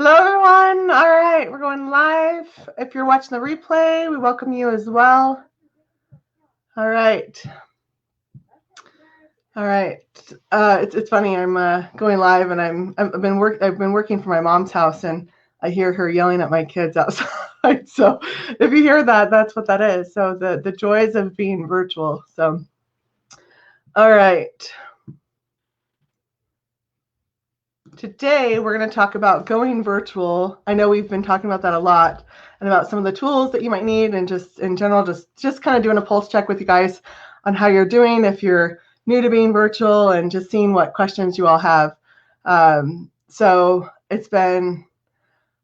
Hello, everyone. All right, we're going live. If you're watching the replay, we welcome you as well. All right. It's funny. I'm going live, and I've been working for my mom's house, and I hear her yelling at my kids outside. So if you hear that, that's what that is. So the joys of being virtual. So, all right. Today, we're going to talk about going virtual. I know we've been talking about that a lot, and about some of the tools that you might need, and just in general, just kind of doing a pulse check with you guys on how you're doing, if you're new to being virtual, and just seeing what questions you all have. So it's been,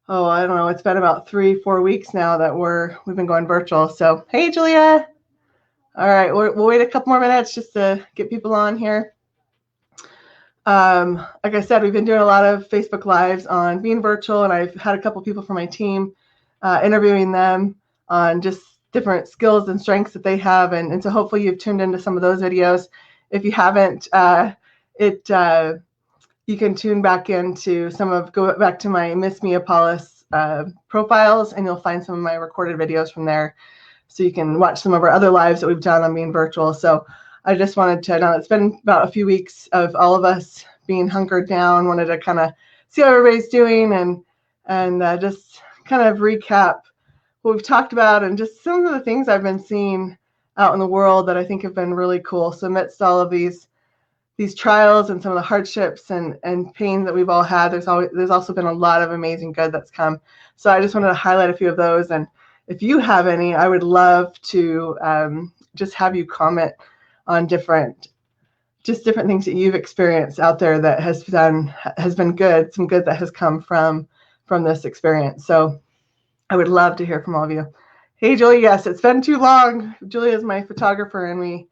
I don't know, it's been about 3-4 weeks now that we've been going virtual. So, hey, Julia. All right, we'll wait a couple more minutes just to get people on here. Like I said, we've been doing a lot of Facebook Lives on being virtual, and I've had a couple people from my team interviewing them on just different skills and strengths that they have. And so hopefully you've tuned into some of those videos. If you haven't, you can tune back into go back to my Miss Meopolis profiles, and you'll find some of my recorded videos from there. So you can watch some of our other lives that we've done on being virtual. So I just wanted to know, it's been about a few weeks of all of us being hunkered down, wanted to kind of see how everybody's doing, and just kind of recap what we've talked about, and just some of the things I've been seeing out in the world that I think have been really cool. So amidst all of these trials and some of the hardships and pain that we've all had, there's also been a lot of amazing good that's come. So I just wanted to highlight a few of those. And if you have any, I would love to just have you comment on different things that you've experienced out there that has been good, some good that has come from this experience. So I would love to hear from all of you. Hey, Julie, yes, it's been too long. Julia is my photographer, and we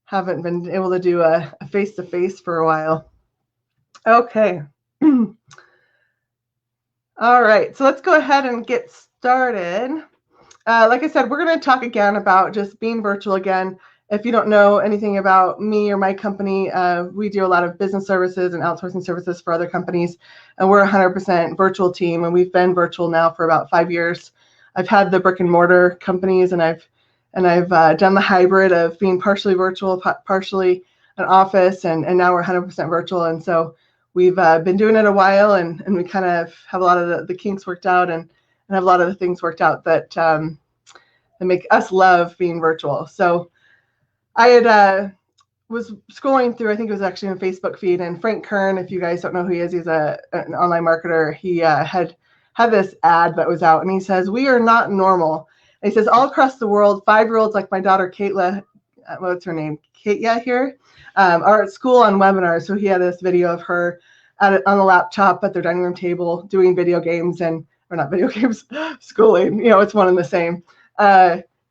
haven't been able to do a face-to-face for a while. Okay. All right, so let's go ahead and get started. Like I said, we're going to talk again about just being virtual again. If you don't know anything about me or my company, we do a lot of business services and outsourcing services for other companies, and we're a 100% virtual team, and we've been virtual now for about 5 years. I've had the brick and mortar companies, and I've done the hybrid of being partially virtual, partially an office, and now we're 100% virtual. And so we've been doing it a while, and we kind of have a lot of the kinks worked out, and have a lot of the things worked out that make us love being virtual. So I had was scrolling through, I think it was actually on Facebook feed, and Frank Kern, if you guys don't know who he is, he's an online marketer. He had this ad that was out, and he says, "We are not normal." And he says, all across the world, 5-year-olds like my daughter, Kayla, what's her name? Kate here, are at school on webinars. So he had this video of her on the laptop at their dining room table doing video games, or not video games, schooling, it's one and the same.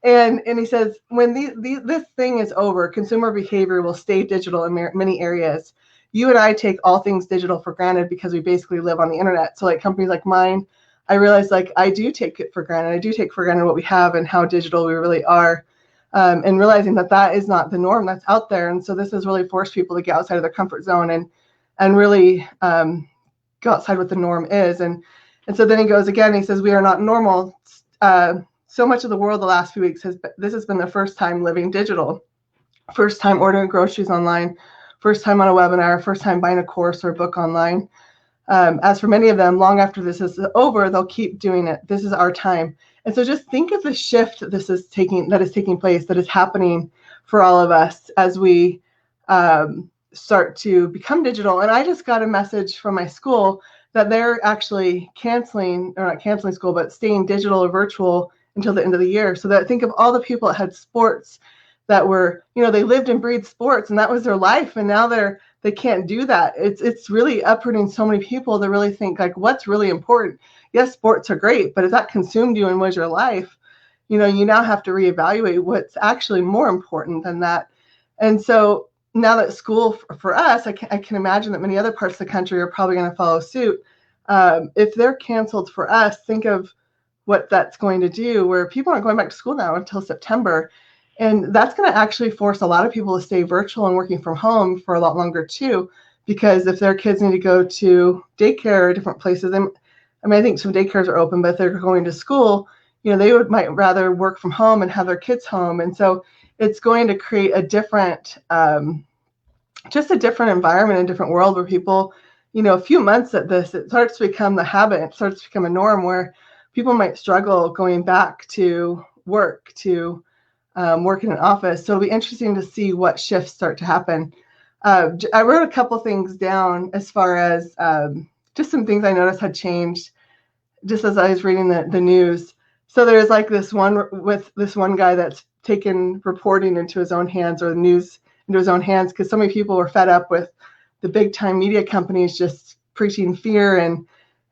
And he says, when this thing is over, consumer behavior will stay digital in many areas. You and I take all things digital for granted because we basically live on the internet. So like companies like mine, I realize I do take it for granted. I do take for granted what we have and how digital we really are, and realizing that is not the norm that's out there. And so this has really forced people to get outside of their comfort zone and really go outside what the norm is. And so then he goes again, he says, we are not normal. So much of the world the last few weeks this has been their first time living digital, first time ordering groceries online, first time on a webinar, first time buying a course or a book online. As for many of them, long after this is over, they'll keep doing it. This is our time. And so just think of the shift that is taking place, that is happening for all of us as we start to become digital. And I just got a message from my school that they're actually not canceling school, but staying digital or virtual until the end of the year. So that, think of all the people that had sports that were, they lived and breathed sports, and that was their life. And now they can't do that. It's really uprooting so many people to really think what's really important. Yes, sports are great, but if that consumed you and was your life, you now have to reevaluate what's actually more important than that. And so now that school for us, I can imagine that many other parts of the country are probably going to follow suit. If they're canceled for us, think of what that's going to do, where people aren't going back to school now until September. And that's going to actually force a lot of people to stay virtual and working from home for a lot longer too, because if their kids need to go to daycare or different places, I mean, I think some daycares are open, but if they're going to school, they might rather work from home and have their kids home. And so it's going to create a different, just a different environment, a different world where people, a few months at this, it starts to become the habit, it starts to become a norm where people might struggle going back to work, to work in an office. So it'll be interesting to see what shifts start to happen. I wrote a couple things down as far as just some things I noticed had changed just as I was reading the news. So there's like this one guy that's taken reporting into his own hands, or the news into his own hands, because so many people were fed up with the big time media companies just preaching fear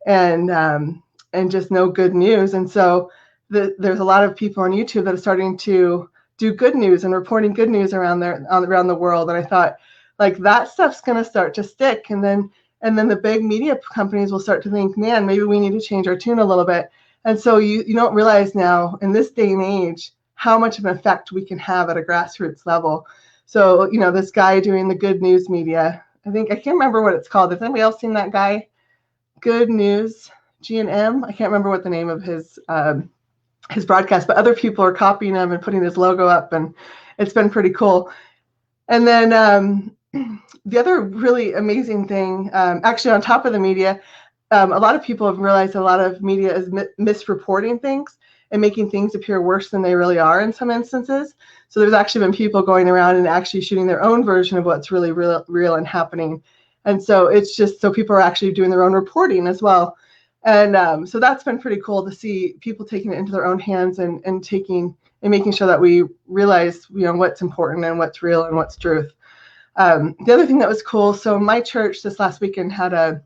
and just no good news. And so there's a lot of people on YouTube that are starting to do good news and reporting good news around the world. And I thought, like, that stuff's going to start to stick. And then the big media companies will start to think, man, maybe we need to change our tune a little bit. And so you don't realize now in this day and age how much of an effect we can have at a grassroots level. So, this guy doing the good news media, I can't remember what it's called. Has anybody else seen that guy? Good News, G&M. I can't remember what the name of his broadcast, but other people are copying him and putting his logo up, and it's been pretty cool. And then the other really amazing thing, actually on top of the media, a lot of people have realized a lot of media is misreporting things and making things appear worse than they really are in some instances. So there's actually been people going around and actually shooting their own version of what's really real and happening. And so it's just so people are actually doing their own reporting as well. And so that's been pretty cool to see people taking it into their own hands and making sure that we realize, what's important and what's real and what's truth. The other thing that was cool, so my church this last weekend had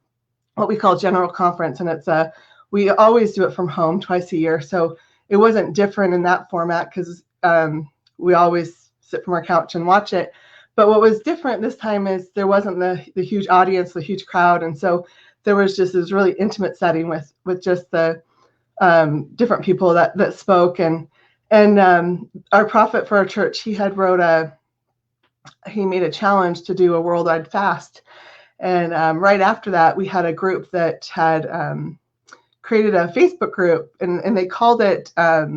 what we call general conference, and we always do it from home twice a year. So it wasn't different in that format because we always sit from our couch and watch it. But what was different this time is there wasn't the huge audience, the huge crowd. And so there was just this really intimate setting with just the different people that spoke. And our prophet for our church, he made a challenge to do a worldwide fast. And right after that, we had a group that had created a Facebook group, and they called it, let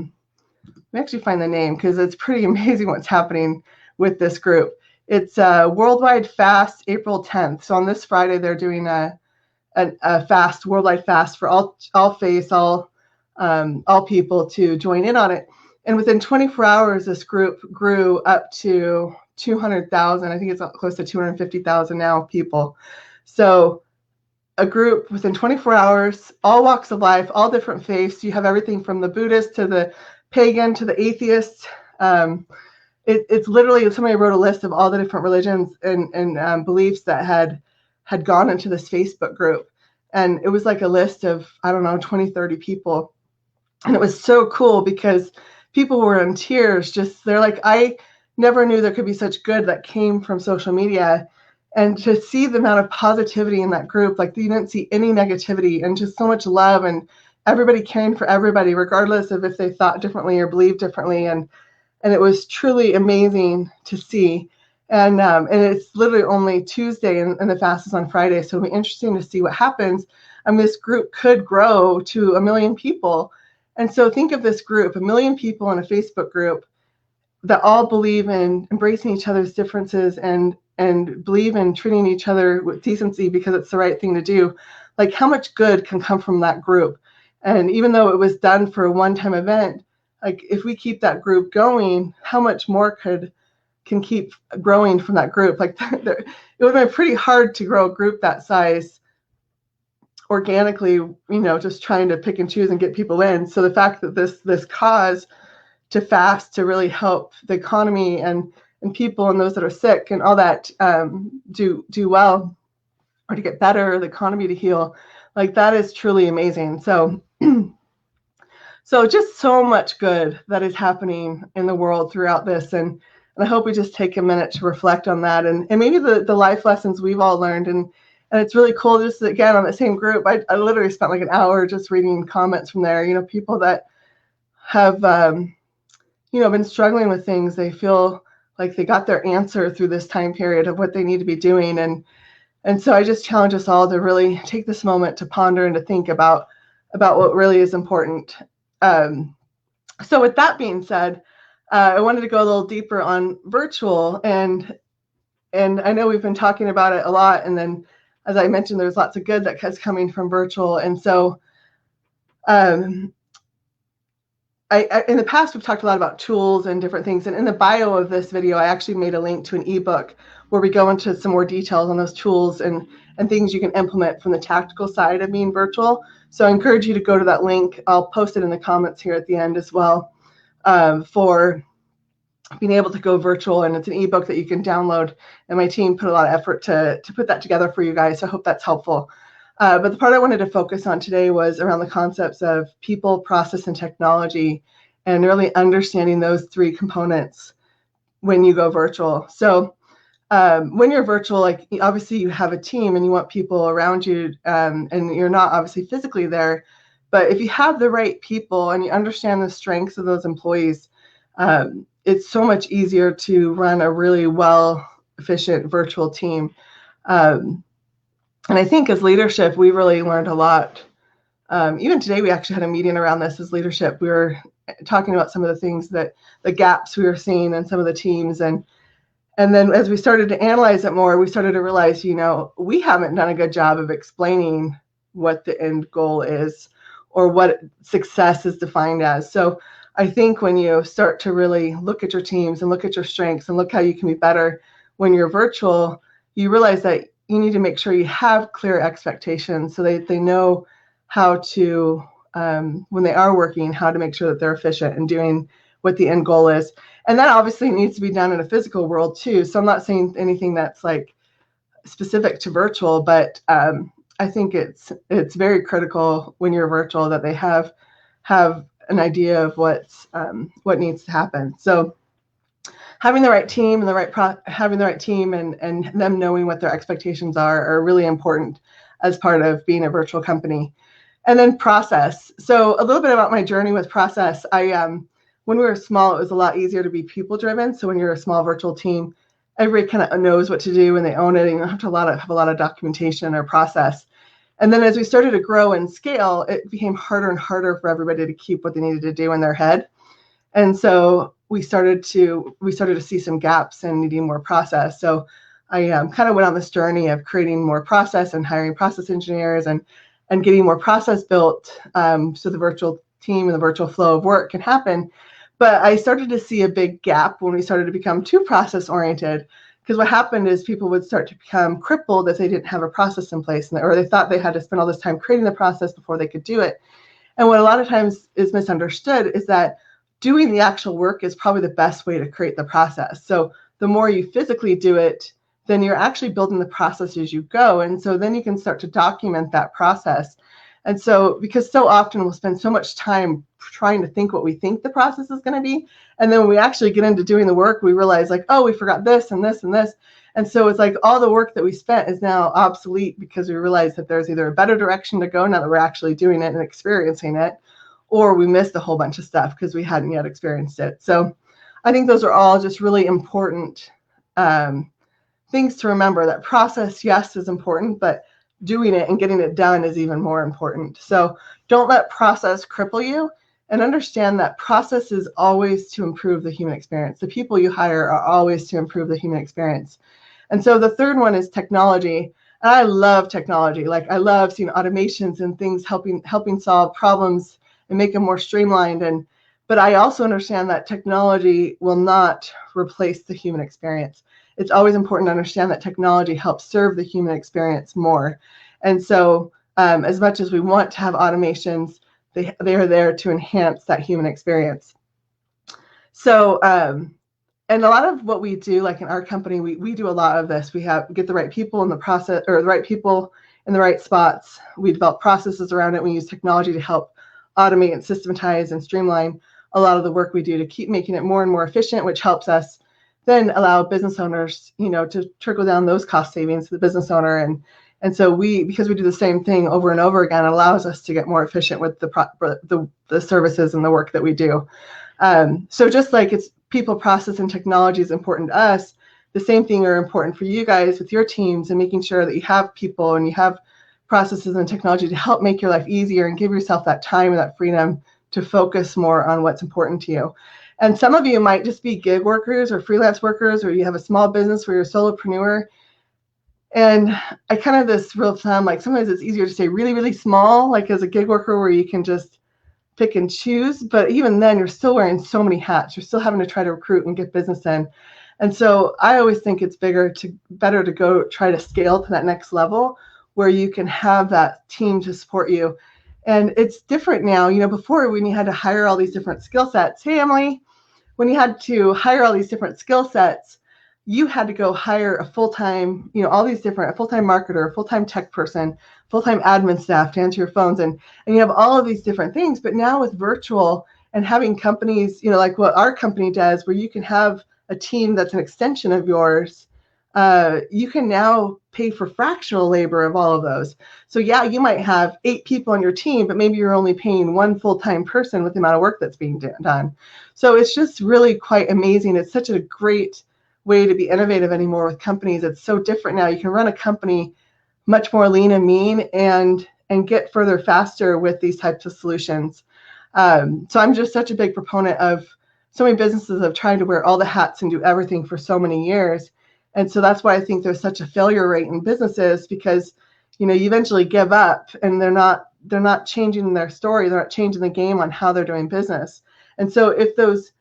me actually find the name because it's pretty amazing what's happening with this group. It's Worldwide Fast, April 10th. So on this Friday, they're doing a fast, worldwide fast for all faiths, all people to join in on it. And within 24 hours, this group grew up to 200,000. I think it's close to 250,000 now people. So a group within 24 hours, all walks of life, all different faiths. You have everything from the Buddhist to the pagan to the atheist. It's literally, somebody wrote a list of all the different religions and beliefs that had gone into this Facebook group. And it was like a list of, 20, 30 people. And it was so cool because people were in tears. They're like, I never knew there could be such good that came from social media. And to see the amount of positivity in that group, like you didn't see any negativity and just so much love and everybody caring for everybody, regardless of if they thought differently or believed differently. And it was truly amazing to see. And it's literally only Tuesday and the fast is on Friday. So it'll be interesting to see what happens. This group could grow to 1 million people. And so think of this group, 1 million people in a Facebook group that all believe in embracing each other's differences and believe in treating each other with decency because it's the right thing to do. Like, how much good can come from that group? And even though it was done for a one-time event, like if we keep that group going, how much more can keep growing from that group? Like it would have been pretty hard to grow a group that size organically, just trying to pick and choose and get people in. So the fact that this cause to fast to really help the economy and people and those that are sick and all that do well, or to get better, the economy to heal, like that is truly amazing. So just so much good that is happening in the world throughout this. And I hope we just take a minute to reflect on that and maybe the life lessons we've all learned. And it's really cool, just again, on the same group, I literally spent like an hour just reading comments from there, people that have, been struggling with things. They feel like they got their answer through this time period of what they need to be doing. And so I just challenge us all to really take this moment to ponder and to think about about what really is important. So with that being said, I wanted to go a little deeper on virtual, and I know we've been talking about it a lot, and then as I mentioned, there's lots of good that is coming from virtual. And so in the past, we've talked a lot about tools and different things. And in the bio of this video, I actually made a link to an ebook where we go into some more details on those tools and things you can implement from the tactical side of being virtual. So I encourage you to go to that link. I'll post it in the comments here at the end as well, for being able to go virtual. And it's an ebook that you can download. And my team put a lot of effort to put that together for you guys. So I hope that's helpful. But the part I wanted to focus on today was around the concepts of people, process, and technology, and really understanding those three components when you go virtual. So when you're virtual, like obviously you have a team and you want people around you, and you're not obviously physically there. But if you have the right people and you understand the strengths of those employees, it's so much easier to run a really efficient virtual team. And I think as leadership, we really learned a lot. Even today, we actually had a meeting around this as leadership. We were talking about some of the things the gaps we were seeing in some of the teams. And then as we started to analyze it more, we started to realize, we haven't done a good job of explaining what the end goal is or what success is defined as. So I think when you start to really look at your teams and look at your strengths and look how you can be better when you're virtual, you realize that you need to make sure you have clear expectations so they know how to, when they are working, how to make sure that they're efficient and doing what the end goal is. And that obviously needs to be done in a physical world too. So I'm not saying anything that's like specific to virtual, but I think it's very critical when you're virtual that they have an idea of what needs to happen. So having the right team and having the right team and them knowing what their expectations are really important as part of being a virtual company. And then process. So a little bit about my journey with process. When we were small, it was a lot easier to be people driven. So when you're a small virtual team, everybody kind of knows what to do and they own it, and you don't have to have a lot of documentation or process. And then as we started to grow and scale, it became harder and harder for everybody to keep what they needed to do in their head. And so we started to see some gaps and needing more process. So I kind of went on this journey of creating more process and hiring process engineers and getting more process built, so the virtual team and the virtual flow of work can happen. But I started to see a big gap when we started to become too process oriented, because what happened is people would start to become crippled if they didn't have a process in place, or they thought they had to spend all this time creating the process before they could do it. And what a lot of times is misunderstood is that doing the actual work is probably the best way to create the process. So the more you physically do it, then you're actually building the process as you go. And so then you can start to document that process. And so, because so often we'll spend so much time trying to think what we think the process is going to be. And then when we actually get into doing the work, we realize like, oh, we forgot this and this and this. And so it's like all the work that we spent is now obsolete because we realize that there's either a better direction to go now that we're actually doing it and experiencing it, or we missed a whole bunch of stuff because we hadn't yet experienced it. So I think those are all just really important things to remember, that process, yes, is important, but doing it and getting it done is even more important. So don't let process cripple you, and understand that process is always to improve the human experience. The people you hire are always to improve the human experience. And so the third one is technology. And I love technology. Like I love seeing automations and things helping solve problems and make them more streamlined. But I also understand that technology will not replace the human experience. It's always important to understand that technology helps serve the human experience more. And so as much as we want to have automations, they are there to enhance that human experience. So, and a lot of what we do, like in our company, we do a lot of this. We get the right people in the process, or the right people in the right spots. We develop processes around it. We use technology to help automate and systematize and streamline a lot of the work we do to keep making it more and more efficient, which helps us then allow business owners, to trickle down those cost savings to the business owner. And so because we do the same thing over and over again, it allows us to get more efficient with the services and the work that we do. So just like it's people, process, and technology is important to us, the same thing are important for you guys with your teams, and making sure that you have people and you have processes and technology to help make your life easier and give yourself that time and that freedom to focus more on what's important to you. And some of you might just be gig workers or freelance workers, or you have a small business where you're a solopreneur. And I kind of this rule of thumb, like sometimes it's easier to stay really, really small, like as a gig worker where you can just pick and choose. But even then, you're still wearing so many hats. You're still having to try to recruit and get business in. And so I always think it's better to go try to scale to that next level where you can have that team to support you. And it's different now. Before when you had to hire all these different skill sets, hey, Emily, when you had to hire all these different skill sets, you had to go hire a full-time, all these different, a full-time marketer, a full-time tech person, full-time admin staff to answer your phones. And you have all of these different things. But now with virtual and having companies, like what our company does, where you can have a team that's an extension of yours, you can now pay for fractional labor of all of those. So yeah, you might have 8 people on your team, but maybe you're only paying 1 full-time person with the amount of work that's being done. So it's just really quite amazing. It's such a great way to be innovative anymore with companies. It's so different now. You can run a company much more lean and mean and get further faster with these types of solutions. So I'm just such a big proponent of so many businesses have tried to wear all the hats and do everything for so many years. And so that's why I think there's such a failure rate in businesses, because you eventually give up and they're not changing their story. They're not changing the game on how they're doing business. And so if those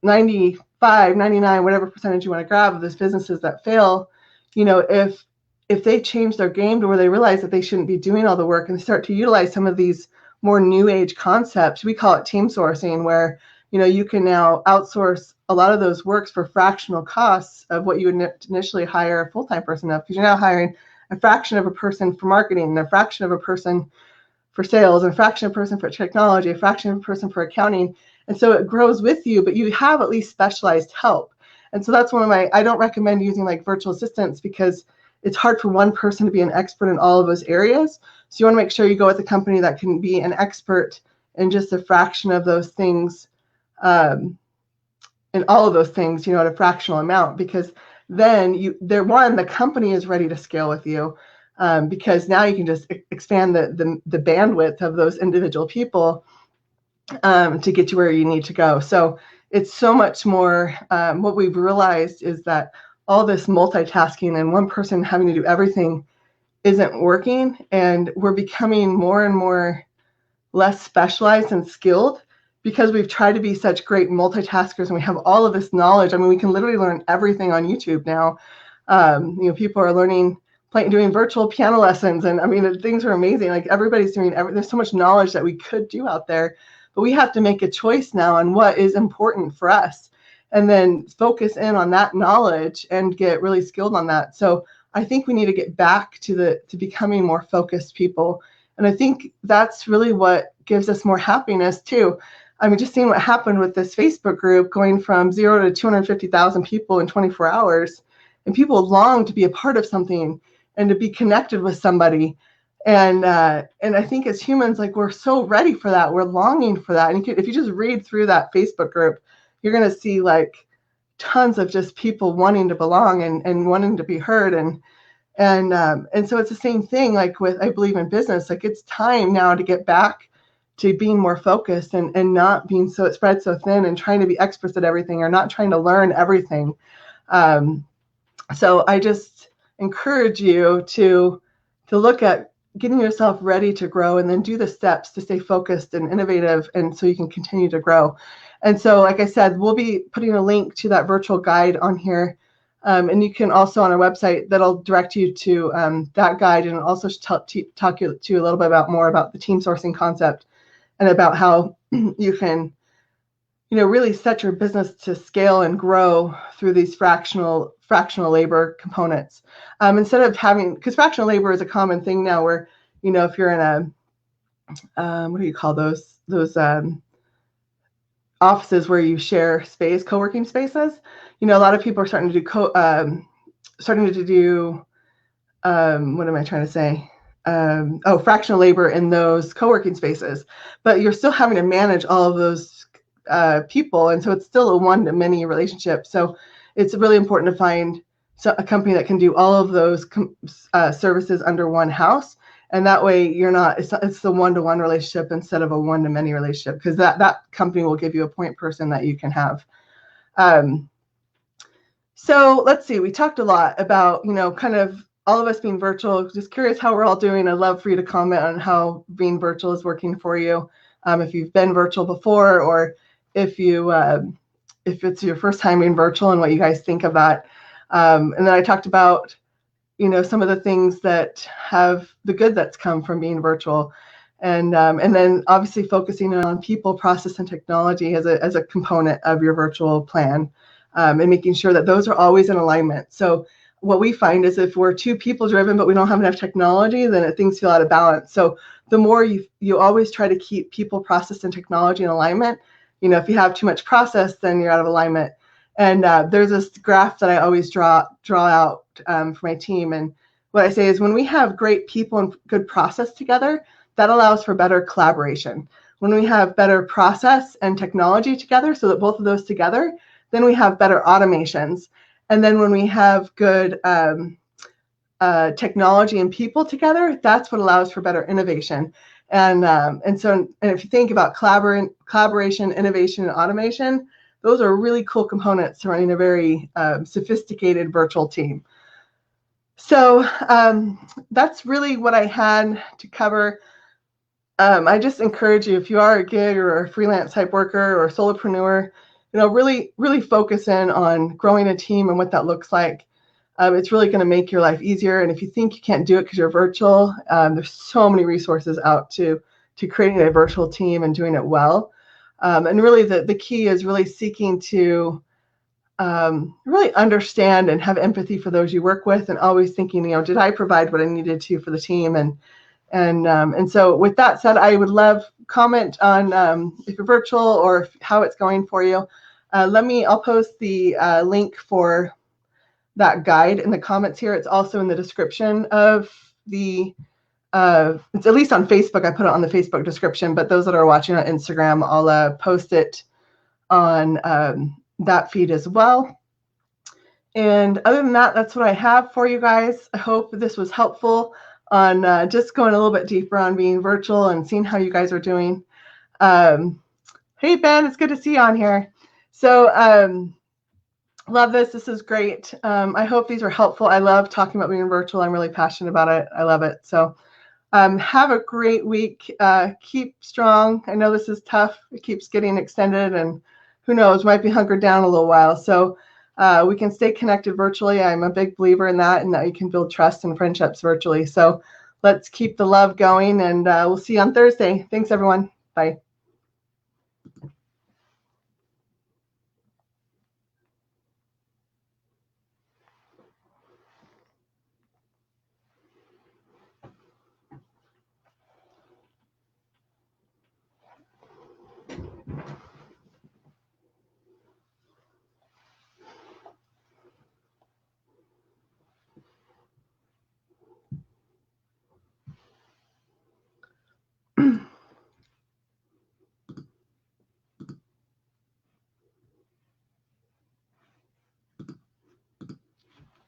95, 99, whatever percentage you want to grab of those businesses that fail, if they change their game to where they realize that they shouldn't be doing all the work and start to utilize some of these more new age concepts, we call it team sourcing, where you can now outsource a lot of those works for fractional costs of what you would initially hire a full-time person of, because you're now hiring a fraction of a person for marketing, and a fraction of a person for sales, and a fraction of a person for technology, a fraction of a person for accounting. And so it grows with you, but you have at least specialized help. And so that's I don't recommend using like virtual assistants, because it's hard for one person to be an expert in all of those areas. So you want to make sure you go with a company that can be an expert in just a fraction of those things, in all of those things, at a fractional amount, because then the company is ready to scale with you, because now you can just expand the bandwidth of those individual people to get you where you need to go. So it's so much more. What we've realized is that all this multitasking and one person having to do everything isn't working, and we're becoming more and more less specialized and skilled, because we've tried to be such great multitaskers and we have all of this knowledge. I mean, we can literally learn everything on YouTube now. People are doing virtual piano lessons, and I mean, things are amazing. Like everybody's doing there's so much knowledge that we could do out there, but we have to make a choice now on what is important for us, and then focus in on that knowledge and get really skilled on that. So I think we need to get back to becoming more focused people. And I think that's really what gives us more happiness too. I mean, just seeing what happened with this Facebook group going from 0 to 250,000 people in 24 hours, and people long to be a part of something and to be connected with somebody. And I think as humans, like, we're so ready for that. We're longing for that. And if you just read through that Facebook group, you're going to see like tons of just people wanting to belong and wanting to be heard. And so it's the same thing, like I believe in business, like it's time now to get back to being more focused and not being spread so thin and trying to be experts at everything, or not trying to learn everything. So I just encourage you to look at getting yourself ready to grow, and then do the steps to stay focused and innovative, and so you can continue to grow. And so, like I said, we'll be putting a link to that virtual guide on here. And you can also on our website, that'll direct you to that guide, and also talk to you a little bit more about the team sourcing concept, and about how you can, really set your business to scale and grow through these fractional labor components. Instead of because fractional labor is a common thing now, where, if you're in a, what do you call those offices where you share space, co-working spaces, a lot of people are starting to do what am I trying to say? Fractional labor in those co-working spaces, but you're still having to manage all of those people, and so it's still a one-to-many relationship. So it's really important to find a company that can do all of those services under one house, And that way you're not, it's the one-to-one relationship instead of a one-to-many relationship, because that company will give you a point person that you can have. So let's see, we talked a lot about, kind of all of us being virtual. Just curious how we're all doing. I'd love for you to comment on how being virtual is working for you. If you've been virtual before, or if it's your first time being virtual, and what you guys think of that. And then I talked about, some of the things that have the good that's come from being virtual. And then obviously focusing on people, process, and technology as a component of your virtual plan, and making sure that those are always in alignment. So what we find is if we're too people driven, but we don't have enough technology, then things feel out of balance. So the more you always try to keep people, process, and technology in alignment. If you have too much process, then you're out of alignment. And there's this graph that I always draw out for my team. And what I say is, when we have great people and good process together, that allows for better collaboration. When we have better process and technology together, so that both of those together, then we have better automations. And then when we have good technology and people together, that's what allows for better innovation. And if you think about collaboration, innovation, and automation, those are really cool components to running a very sophisticated virtual team. So that's really what I had to cover. I just encourage you, if you are a gig or a freelance type worker or a solopreneur, really focus in on growing a team and what that looks like. It's really going to make your life easier. And if you think you can't do it because you're virtual, there's so many resources out to creating a virtual team and doing it well. And really the key is really seeking to really understand and have empathy for those you work with, and always thinking, did I provide what I needed to for the team? And so with that said, I would love comment on if you're virtual or how it's going for you. I'll post the link for that guide in the comments here. It's also in the description of the, it's at least on Facebook. I put it on the Facebook description, but those that are watching on Instagram, I'll post it on that feed as well. And other than that, that's what I have for you guys. I hope this was helpful on just going a little bit deeper on being virtual and seeing how you guys are doing. Hey, Ben, it's good to see you on here. So love this. This is great. I hope these are helpful. I love talking about being virtual. I'm really passionate about it. I love it. So have a great week. Keep strong. I know this is tough. It keeps getting extended, and who knows, might be hunkered down a little while. So we can stay connected virtually. I'm a big believer in that, and that you can build trust and friendships virtually. So let's keep the love going, and we'll see you on Thursday. Thanks, everyone. Bye.